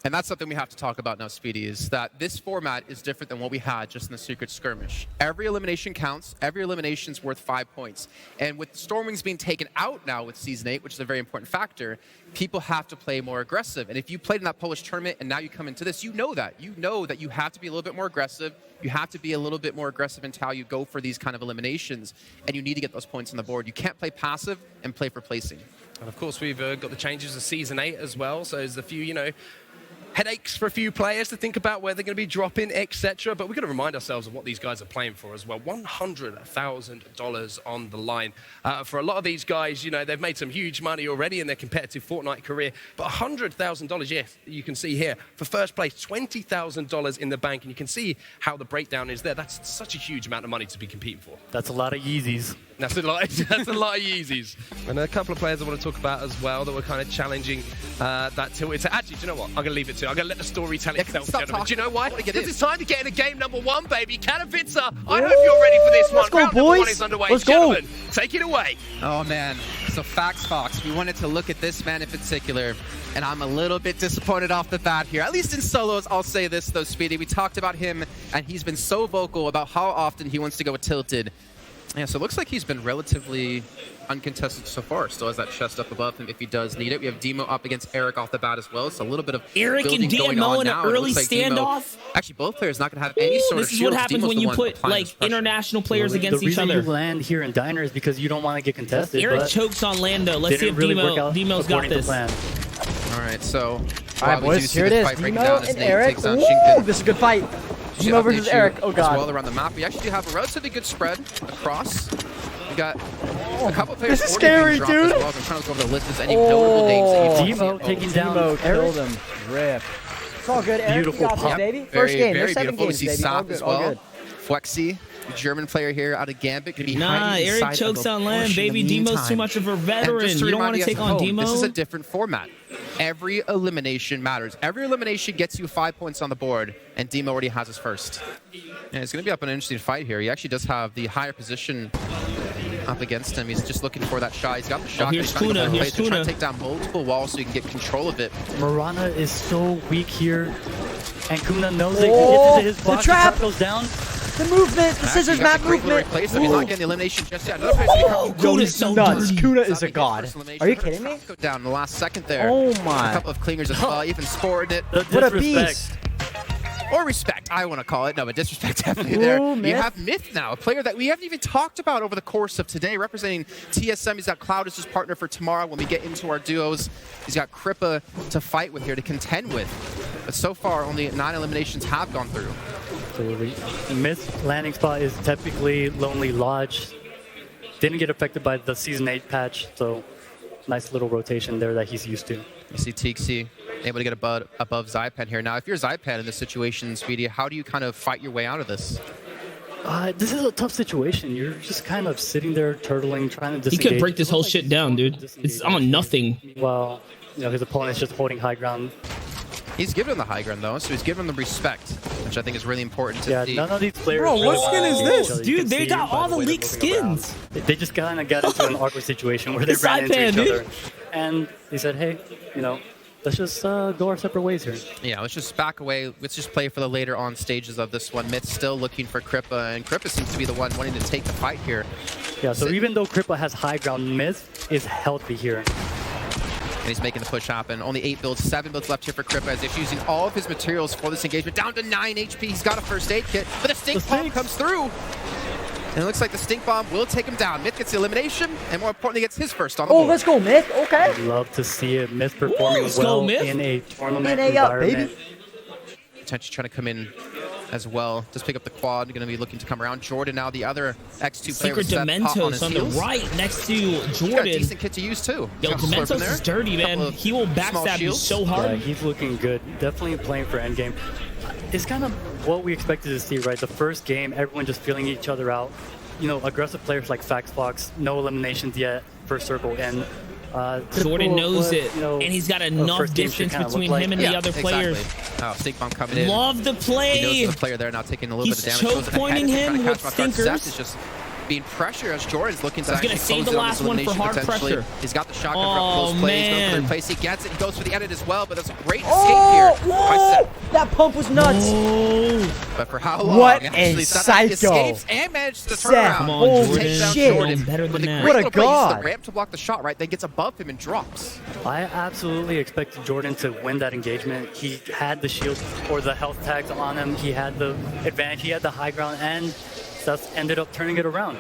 And that's something we have to talk about now, Speedy, is that this format is different than what we had just in the Secret Skirmish. Every elimination counts. Every elimination's worth 5 points. And with Stormwings being taken out now with Season 8, which is a very important factor, people have to play more aggressive. And if you played in that Polish tournament and now you come into this, you know that. You know that you have to be a little bit more aggressive. You have to be a little bit more aggressive into how you go for these kind of eliminations. And you need to get those points on the board. You can't play passive and play for placing. And of course, we've got the changes of Season 8 as well. So there's a few, headaches for a few players to think about where they're going to be dropping, etc. But we've got to remind ourselves of what these guys are playing for as well. $100,000 on the line. For a lot of these guys, they've made some huge money already in their competitive Fortnite career. But $100,000, yes, you can see here. For first place, $20,000 in the bank. And you can see how the breakdown is there. That's such a huge amount of money to be competing for. That's a lot of Yeezys. That's a lot of Yeezys. And a couple of players I want to talk about as well that were kind of challenging that tilted. So actually, do you know what? I'm going to leave it to. I'm going to let the story tell itself, gentlemen. Do you know why? Because it's time to get into game number 1, baby. Katowice, I hope you're ready for this one. Let's go, Round boys. number 1 is underway. Let's Gentlemen, take it away. Oh, man. So Facts Fox, we wanted to look at this man in particular, and I'm a little bit disappointed off the bat here. At least in solos, I'll say this, though, Speedy. We talked about him, and he's been so vocal about how often he wants to go with Tilted. Yeah, so it looks like he's been relatively uncontested so far. Still has that chest up above him if he does need it. We have Demo up against Eric off the bat as well. So a little bit of Eric and Demo in an early standoff. Actually, both players not going to have any sort of This is what happens when you put international players against each other. The reason you land here in Diner is because you don't want to get contested. Eric chokes on Lando. Let's see if Demo's got this. All right, so all right, boys, here it is. Demo and Eric. Ooh, this is a good fight. Demo versus Eric. Oh, God. As well around the map. We actually do have a relatively good spread across. We got a couple players. This is scary, dude. As well. I'm trying to go over the list. Is any notable names that you Demo taking down Demo Eric. killed him. Rip. It's all good, Eric. Beautiful You got this, baby. First game. There's 7 beautiful. We games, see baby. Sap as well. Flexi, German player here out of Gambit. Could be Eric chokes on land, baby. Demo's too much of a veteran. You don't want to take on Demo. This is a different format. Every elimination matters. Every elimination gets you 5 points on the board, and Demo already has his first. And it's going to be up an interesting fight here. He actually does have the higher position up against him. He's just looking for that shot. He's got the shot. Here's Kuna. He's trying to take down multiple walls so he can get control of it. Marana is so weak here, and Kuna knows it. Oh, He gets into his box. the trap Goes down. The movement, the scissors map movement. He's not getting the elimination just yet. Another player Kuna's so nuts. dirty. Kuna is a god. Are you kidding me? Go down in the last second there. Oh my. A couple of clingers as well. Even sported it. What a beast. Or respect, I want to call it. No, but disrespect definitely there. You have Myth now, a player that we haven't even talked about over the course of today, representing TSM. He's got Cloud as his partner for tomorrow when we get into our duos. He's got Kripa to fight with here, to contend with. But so far, only 9 eliminations have gone through. Absolutely. Myth's landing spot is typically Lonely Lodge. Didn't get affected by the Season 8 patch, so nice little rotation there that he's used to. You see Tixi able to get above Zypan here. Now, if you're Zypan in this situation, Speedy, how do you kind of fight your way out of this? This is a tough situation. You're just kind of sitting there, turtling, trying to disengage. He could break this whole shit down, dude. It's on nothing. Well, his opponent's just holding high ground. He's given him the high ground, though, so he's given him the respect, which I think is really important to see. None of these players... Bro, what skin is this? Dude, they got all the leaked skins. They just kind of got into an awkward situation where they ran into each other. And they said, hey, let's just go our separate ways here. Yeah, let's just back away. Let's just play for the later on stages of this one. Myth's still looking for Kripa, and Kripa seems to be the one wanting to take the fight here. Yeah, so even though Kripa has high ground, Myth is healthy here. And he's making the push happen. Only 8 builds, 7 builds left here for Kripa as he's using all of his materials for this engagement. Down to 9 HP. He's got a first aid kit, but the stink bomb comes through. And it looks like the stink bomb will take him down. Myth gets the elimination, and more importantly, gets his first on the board. Oh, let's go, Myth. Okay. I'd love to see it. Myth performing well in a tournament environment. Potentially trying to come in as well. Just pick up the quad. Going to be looking to come around. Jordan now, the other X2 player. Secret Dementos on the right next to Jordan. He's got a decent kit to use, too. Yo, Dementos is dirty, man. He will backstab you so hard. Yeah, he's looking good. Definitely playing for endgame. It's kind of what we expected to see, right? The first game, everyone just feeling each other out. Aggressive players like Faxbox, no eliminations yet, first circle in. Jordan knows it, and he's got enough distance between him and the other players. Oh, stink bomb coming in. Love the play. He knows there's a player there now taking a little bit of damage. He's choke pointing him with stinkers. Is just being pressured as Jordan's looking to He's gonna actually save close the it on last this one for elimination hard potentially. pressure. He's got the shotgun for up close plays. Goes for the Man. place. He gets it. He goes for the edit as well, but that's a great escape here. That pump was nuts. But for how long? What a Actually, Seth psycho. escapes and manages to turn Seth, around. Come on, holy Jordan. Takes down shit. Jordan. Better than With the that. great What a little play, uses god. the ramp to block the shot, right? Then gets above him and drops. I absolutely expected Jordan to win that engagement. He had the shield or the health tags on him. He had the advantage. He had the high ground, and Seth ended up turning it around.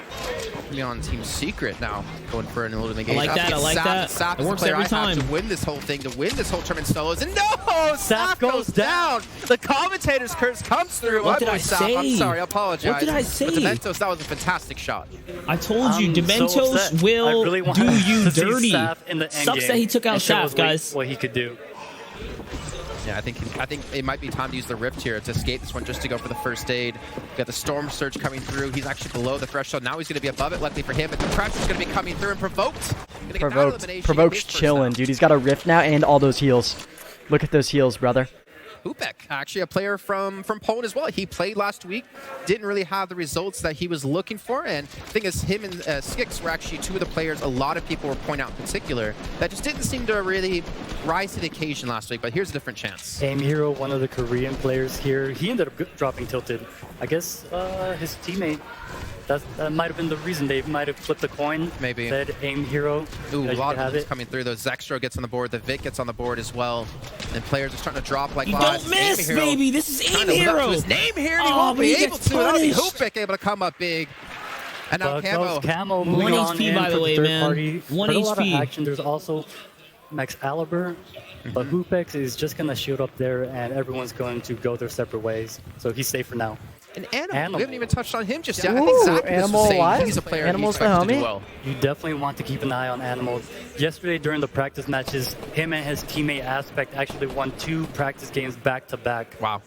On Team Secret now, going for an elimination. I like that. I like that. Sap It is works the player every I have time. to win this whole thing, to win this whole tournament solos. And no, Sap goes goes down. The commentator's curse comes through. What did boy, I Sap. say? I'm sorry, I apologize. What did I say? But Dementos, that was a fantastic shot. I told you, I'm so Dementos upset. I will really want do you to see dirty. Saf in the end Sucks game that he took out and show us Saf, guys. what he could do. Yeah, I think it might be time to use the Rift here to escape this one, just to go for the first aid. Got the Storm Surge coming through. He's actually below the threshold. Now he's going to be above it, luckily for him. But the pressure's going to be coming through and Provoked. Gonna get that elimination. Provoked's His first chilling, down. dude. He's got a rift now and all those heals. Look at those heals, brother. Hupek, actually a player from Poland as well. He played last week, didn't really have the results that he was looking for, and the thing is, him and Skix were actually two of the players a lot of people were pointing out in particular that just didn't seem to really rise to the occasion last week, but here's a different chance. Aim Hero, one of the Korean players here, he ended up dropping tilted. I guess his teammate, that might have been the reason. They might have flipped the coin. Maybe. Said Aim Hero. Ooh, a lot of have things it. coming through. Though Zextro gets on the board, the Vic gets on the board as well, and players are starting to drop like You flies. don't miss, Aim Hero baby. This is trying Aim to live up to Hero. his name here, and he Oh, won't but be he able gets to. That'll be punished. Hupek able to come up big. And now Camo. Camo moving 1 on HP, in by the for way, third man. party. 1 Heard a lot of HP. action. There's also Max Aliber, but Hupex is just going to shield up there, and everyone's going to go their separate ways. So he's safe for now. And Animal. Animal. We haven't even touched on him just yet. I Ooh, think Zach Animal was saying alive? he's a player Animal's he expects the to do homie? well. You definitely want to keep an eye on Animal. Yesterday during the practice matches, him and his teammate Aspect actually won 2 practice games back to back. Wow.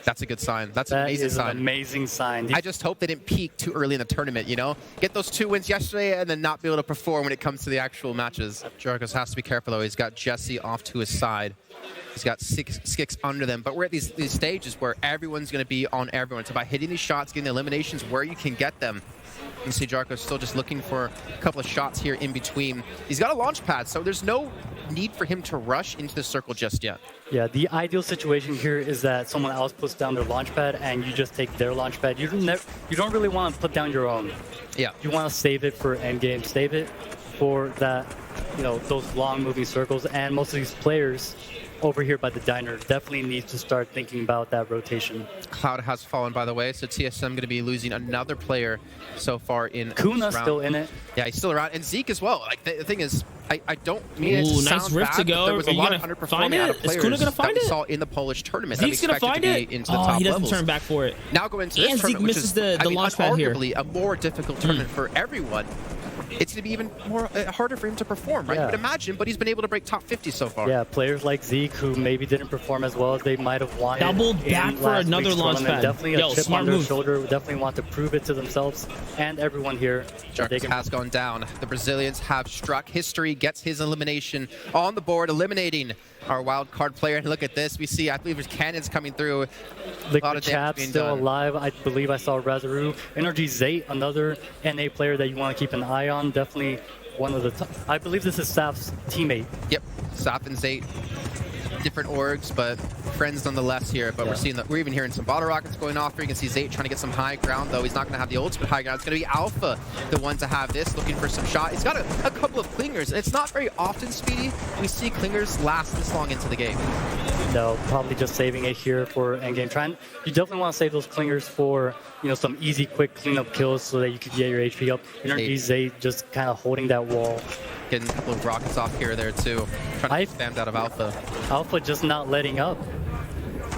That's a good sign. That's an That amazing is an sign. amazing sign. I just hope they didn't peak too early in the tournament, you know? Get those 2 wins yesterday and then not be able to perform when it comes to the actual matches. Jargos has to be careful, though. He's got Jesse off to his side. He's got Skix under them. But we're at these stages where everyone's going to be on everyone. It's about hitting these shots, getting the eliminations where you can get them. You can see Jargos still just looking for a couple of shots here in between. He's got a launch pad, so there's no need for him to rush into the circle just yet. Yeah, the ideal situation here is that someone else puts down their launch pad and you just take their launch pad. You don't really want to put down your own. Yeah. You want to save it for endgame. Save it for that, those long moving circles. And most of these players over here by the diner definitely need to start thinking about that rotation. Cloud has fallen, by the way, so TSM going to be losing another player so far in Kuna's this round. still in it. Yeah, he's still around, and Zeke as well. Like the thing is, I don't mean it to Ooh, sound nice rift bad, to go. but there was a Are you lot of gonna underperforming find out of it? Is players Kuna gonna that find we it? saw in the Polish tournament. Zeke's that gonna we expected find to it. be into the Oh, top he doesn't levels. turn back for it. Now going into And this Zeke tournament, which misses is the launch pad here. arguably a more difficult tournament for everyone. It's going to be even more harder for him to perform, right? Yeah. You would imagine, but he's been able to break top 50 so far. Yeah, players like Zeke who maybe didn't perform as well as they might have wanted. Doubled in back for last another week's launch tournament. pad. Definitely a Yo, chip smart on their move. shoulder. Definitely want to prove it to themselves and everyone here. that they Jarkos can has gone down. The Brazilians have struck history, gets his elimination on the board, eliminating our wild card player. And look at this. We see, I believe there's cannons coming through. A lot Liquid of damage Chap being still done. alive. I believe I saw Razaru. Energy Zate, another NA player that you want to keep an eye on. Definitely one of the top. I believe this is Saf's teammate. Yep, Sap and Zate, different orgs, but friends nonetheless here. But Yeah. we're seeing that we're even hearing some bottle rockets going off here. You can see Zate trying to get some high ground, though he's not going to have the ultimate high ground. It's going to be Alpha, the one to have this, looking for some shot. He's got a couple of clingers, and it's not very often, Speedy, we see clingers last this long into the game. No, probably just saving it here for endgame. You definitely want to save those clingers for some easy, quick cleanup kills so that you can get your HP up. Energy Zate just kind of holding that wall. Getting a couple of rockets off here or there, too. Trying to get spammed out of Alpha. Alpha just not letting up.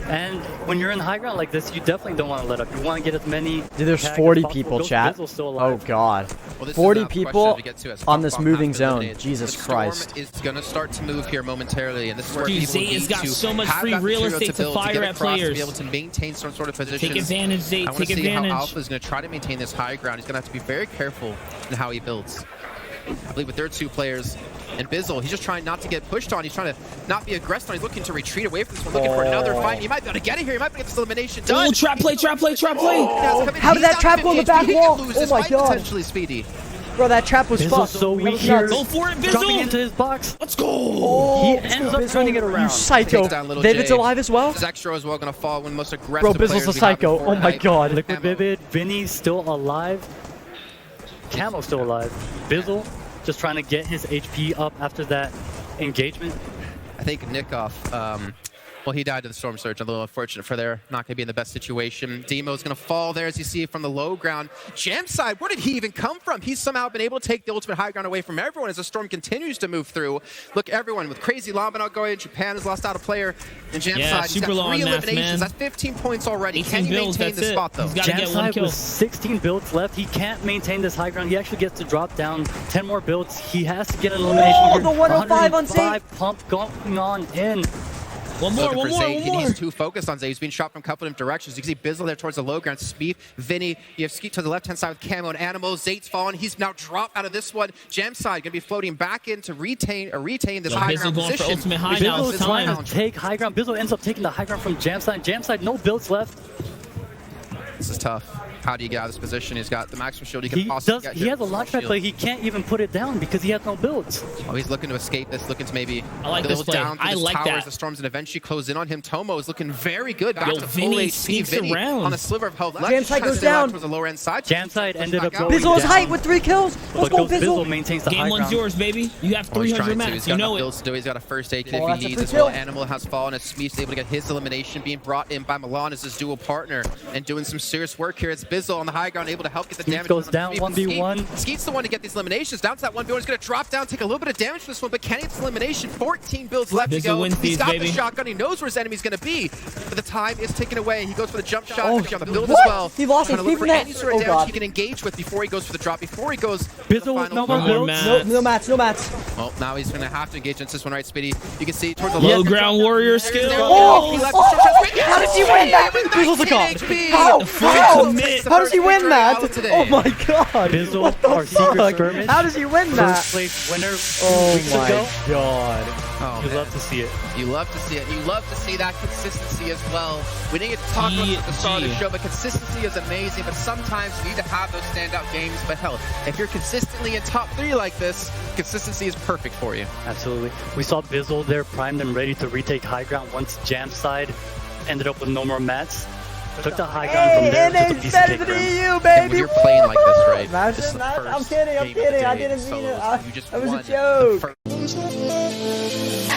And when you're in high ground like this, you definitely don't want to let up. You want to get as many. Dude, there's tags as 40 possible. people, Ghost chat. Bizzle's still Oh, alive. God. Well, this is 40 the question people we get to as on this Foxbomb moving has been zone. eliminated. Jesus the Christ. Storm is going to start to move here momentarily, and this is where Dude, people Zate need has got to so much have free that real material estate to build, fire get at across, to players. be able to maintain some sort of position. Take advantage, Zate. I want Take to see advantage. how Alpha is going to try to maintain this high ground. He's going to have to be very careful in how he builds. I believe with their 2 players. And Bizzle, he's just trying not to get pushed on. He's trying to not be aggressive. He's looking to retreat away from this one, looking for another fight. He might be able to get it here. He might be able to get this elimination done. Oh, trap play, trap play, trap play. How did that trap go in the back wall? Oh my god. Potentially Speedy. Bro, that trap was fucked. So weak here. Go for it, Bizzle. Jumping into his box. Let's go. He ends up trying to get around. You psycho. David's alive as well? This extra as well going to fall when most aggressive Bro, Bizzle's a psycho. Oh my god. Liquid Vivid, Vinny's still alive. Camo's still alive. Bizzle just trying to get his HP up after that engagement. I think Nikoff, well, he died to the Storm Surge. A little unfortunate for there. Not going to be in the best situation. Demo's going to fall there, as you see from the low ground. Jamside, where did he even come from? He's somehow been able to take the ultimate high ground away from everyone as the Storm continues to move through. Look, everyone with Crazy Lamba not going. Japan has lost out a player. And Jamside, Yeah, he's super got low 3 on math, eliminations. man. That's 15 points already. 18 Can he builds, maintain that's the it. spot, though? He's gotta get 1 Jamside kill. with 16 builds left. He can't maintain this high ground. He actually gets to drop down 10 more builds. He has to get an elimination. Oh, the 105 on Zay. 105 pump going on in. One more, one more, one more. He's too focused on Zay. He's being shot from a couple of different directions. You can see Bizzle there towards the low ground. Spieth, Vinny. You have Skeet to the left-hand side with Camo and Animal. Zate's fallen. He's now dropped out of this one. Jamside going to be floating back in to retain this high ground going position. for ultimate high now. Bizzle It's is trying time. to take high ground. Bizzle ends up taking the high ground from Jamside. Jamside, no builds left. This is tough. How do you get out of this position? He's got the maximum shield he can He possibly get. he has a launchpad, but he can't even put it down because he has no builds. Oh, he's looking to escape this, looking to maybe I like this build play. down through I this like tower that. as the Storms and eventually close in on him. Tomo is looking very good. Back Yo, to full Vinny HP. sneaks Vinny around. on a sliver of health. Left, Jamside trying to goes stay alive down. towards the lower end side. Jamside ended up back out. going Bizzle is down. height with 3 kills. Let's But go, Bizzle Bizzle. maintains the Game high 1's ground. yours, baby. You have Oh, he's 300 trying to. He's mats. got You know enough it. builds to do. He's got a first aid kit Oh, if that's he a needs free as well. kill. Animal has fallen as Smith's able to get his elimination, being brought in by Milan as his dual partner and doing some serious work here. It's Bizzle on the high ground, able to help get the Skeet damage. goes from down Skeet. 1v1. Skeet's the one to get these eliminations. Down to that 1v1. He's going to drop down, take a little bit of damage from this one, but can he get this elimination? 14 builds left to Bizzle go. wins He's these, got baby. the shotgun. He knows where his enemy's going to be, but the time is ticking away. He goes for the jump shot, Oh, actually on the build what? as well. He lost Trying his to look feet for from that. any sort of Oh, damage God. he can engage with before he goes for the drop, before he goes for Bizzle the with final no more throw. builds. No mats, no mats. Well, now he's going to have to engage into this one, right, Speedy? You can see towards the Low low ground warrior skill. Oh, he left the shot shot. How does he win that? Bizzle's a god. How? How does he win that? Oh my god. Bizzle, What the our secret fuck? skirmish. How does he win that? First place winner Oh weeks my ago. god. Oh, You man. love to see it. You love to see it. You love to see that consistency as well. We didn't get to talk about it at the start of the show, but consistency is amazing. But sometimes you need to have those standout games. But hell, if you're consistently in top 3 like this, consistency is perfect for you. Absolutely. We saw Bizzle there primed and ready to retake high ground once Jamside ended up with no more mats. Took the high ground from there. And Took a it's piece of better cake than for him. EU, And baby. when you're playing like this, right? Imagine this is the that. first I'm kidding. game of the I day, didn't so mean it. you just That was won a joke. the first